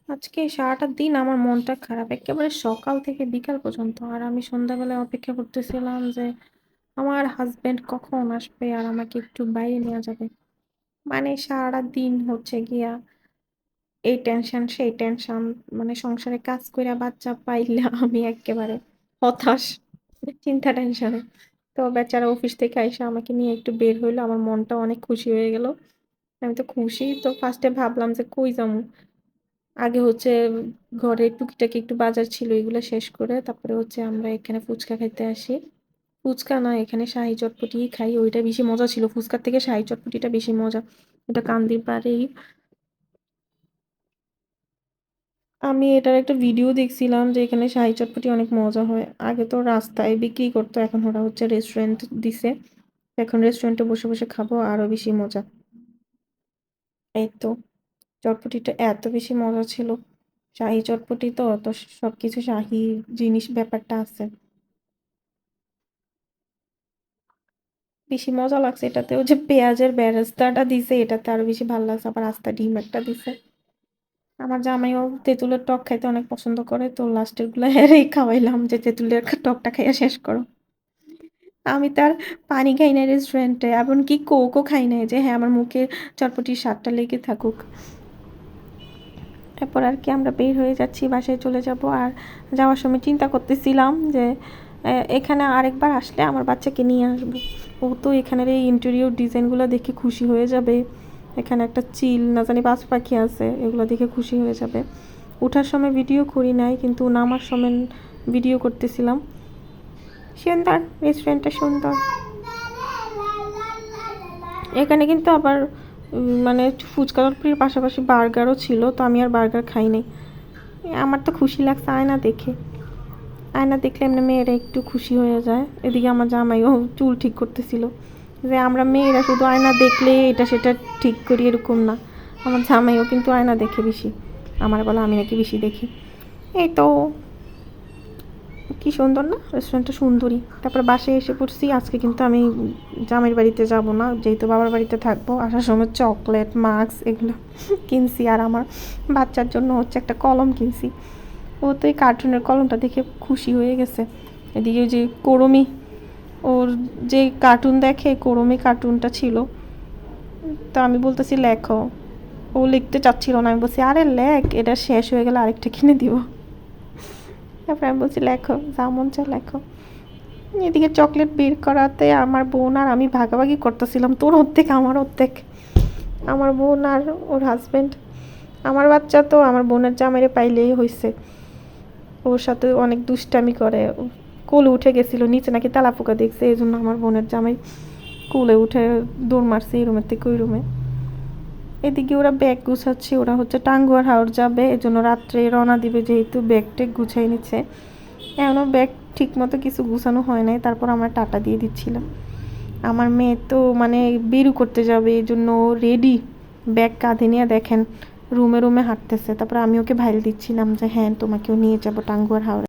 আজকে সারাটা দিন আমার মনটা খারাপ। একেবারে সকাল থেকে বিকাল পর্যন্ত। আর আমি সন্ধ্যাবেলায় অপেক্ষা করতেছিলাম যে আমার হাসব্যান্ড কখন আসবে আর আমাকে একটু বাইরে নেওয়া যাবে। মানে সারাদিন হচ্ছে গিয়া এই টেনশন সেই টেনশন, মানে সংসারে কাজ কইরা বাচ্চা পাইলা আমি এক্কেবারে হতাশ চিন্তা টেনশনে। তো বেচারা অফিস থেকে আইসা আমাকে নিয়ে একটু বের হইলো। আমার মনটা অনেক খুশি হয়ে গেল। আমি তো খুশি। তো ফার্স্টে ভাবলাম যে কই যামু? আগে হচ্ছে ঘরে টুকিটাকি একটু বাজার ছিল, এগুলো শেষ করে তারপরে হচ্ছে আমরা এখানে ফুচকা খাইতে আসি। ফুচকা না, এখানে শাহি চটপটিই খাই। ওইটা বেশি মজা ছিল। ফুচকার থেকে শাহি চটপটিটা বেশি মজা। ওটা কান্দির পাড়েই। আমি এটার একটা ভিডিও দেখছিলাম যে এখানে শাহি চটপটি অনেক মজা হয়। আগে তো রাস্তায় বিক্রি করতো, এখন ওরা হচ্ছে রেস্টুরেন্ট দিছে। এখন রেস্টুরেন্টে বসে বসে খাবো, আরো বেশি মজা। এই তো চটপটিটা এত বেশি মজা ছিল। শাহি চটপটি তো তো সবকিছু শাহি জিনিস ব্যাপারটা আছে। বেশি মজা লাগছে এটাতে। ও যে পেঁয়াজের বেরেস্তাটা দিছে এটাতে আরো বেশি ভালো লাগছে। আবার আস্তা ডিম একটা দিছে। আমার জামাইও তেঁতুলের টক খাইতে অনেক পছন্দ করে, তো লাস্টের গুলো হেরেই খাওয়াইলাম যে তেঁতুলের টকটা খাইয়া শেষ করো। আমি তার পানি খাই না রেস্টুরেন্টে, এমনকি কোকও খাই নাই যে হ্যাঁ আমার মুখে চটপটির স্বাদটা লেগে থাকুক। এরপর আর কি আমরা বের হয়ে যাচ্ছি, বাসায় চলে যাব। আর যাওয়ার সময় চিন্তা করতেছিলাম যে এখানে আরেকবার আসলে আমার বাচ্চাকে নিয়ে আসবো। ও তো এখানের এই ইন্টেরিয়র ডিজাইনগুলো দেখে খুশি হয়ে যাবে। এখানে একটা চিল না জানি বাজ পাখি আছে, এগুলো দেখে খুশি হয়ে যাবে। ওঠার সময় ভিডিও করি নাই, কিন্তু নামার সময় ভিডিও করতেছিলাম। সুন্দর, রেস্টুরেন্টটা সুন্দর। এখানে কিন্তু আবার মানে ফুচকার পাশাপাশি বার্গারও ছিল, তো আমি আর বার্গার খাই নাই। আমার তো খুশি লাগছে আয়না দেখে। আয়না দেখলে এমনি মেয়েরা একটু খুশি হয়ে যায়। এদিকে আমার জামাইও চুল ঠিক করতেছিল যে আমরা মেয়েরা শুধু আয়না দেখলে এটা সেটা ঠিক করি এরকম না। আমার জামাইও কিন্তু আয়না দেখে বেশি। আমার বলে আমি নাকি বেশি দেখি। এই তো কি সুন্দর না, রেস্টুরেন্টটা সুন্দরই। তারপর বাসায় এসে পড়ছি। আজকে কিন্তু আমি জামাইয়ের বাড়িতে যাব না, যেহেতু বাবার বাড়িতে থাকবো। আসার সময় চকলেট মাস্ক এগুলো কিনছি। আর আমার বাচ্চার জন্য হচ্ছে একটা কলম কিনছি। ও তো এই কার্টুনের কলমটা দেখে খুশি হয়ে গেছে। এদিকে যে করমি, ওর যে কার্টুন দেখে করমি কার্টুনটা ছিল, তো আমি বলতেছি লেখো। ও লিখতে চাচ্ছিল না, আমি বলছি আরে লেখ, এটা শেষ হয়ে গেলে আরেকটা কিনে দিব। তারপর আমি বলছি লেখো, যা মন চায় লেখো। এদিকে চকলেট বের করাতে আমার বোন আর আমি ভাগাভাগি করতেছিলাম, তোর অর্ধেক আমার অর্ধেক। আমার বোন আর ওর হাজব্যান্ড। আমার বাচ্চা তো আমার বোনের জামাইরে পাইলেই হয়েছে। ওর সাথে অনেক দুষ্টামি করে। কোলে উঠে গেছিল, নিচে নাকি তেলাপোকা দেখছে, এই জন্য আমার বোনের জামাই কোলে উঠে দৌড় মারছে এই রুমের থেকে ওই রুমে। এদিকে ওরা ব্যাগ গুছাচ্ছে, ওরা হচ্ছে টাঙ্গুয়ার হাওর যাবে, এজন্য রাত্রে রওনা দিবে, যেহেতু ব্যাগ ট্যাগ গুছাই নিচ্ছে। এখনও ব্যাগ ঠিক মতো কিছু গুছানো হয় নাই, তারপর আমরা টাটা দিয়ে দিচ্ছিলাম। আমার মেয়ে তো মানে বেরু করতে যাবে, এই জন্য রেডি, ব্যাগ কাঁধে নিয়ে দেখেন রুমে রুমে হাঁটতেছে। তারপর আমি ওকে ভাইল দিচ্ছিলাম যে হ্যাঁ তোমাকেও নিয়ে যাবো টাঙ্গুয়ার হাওরে।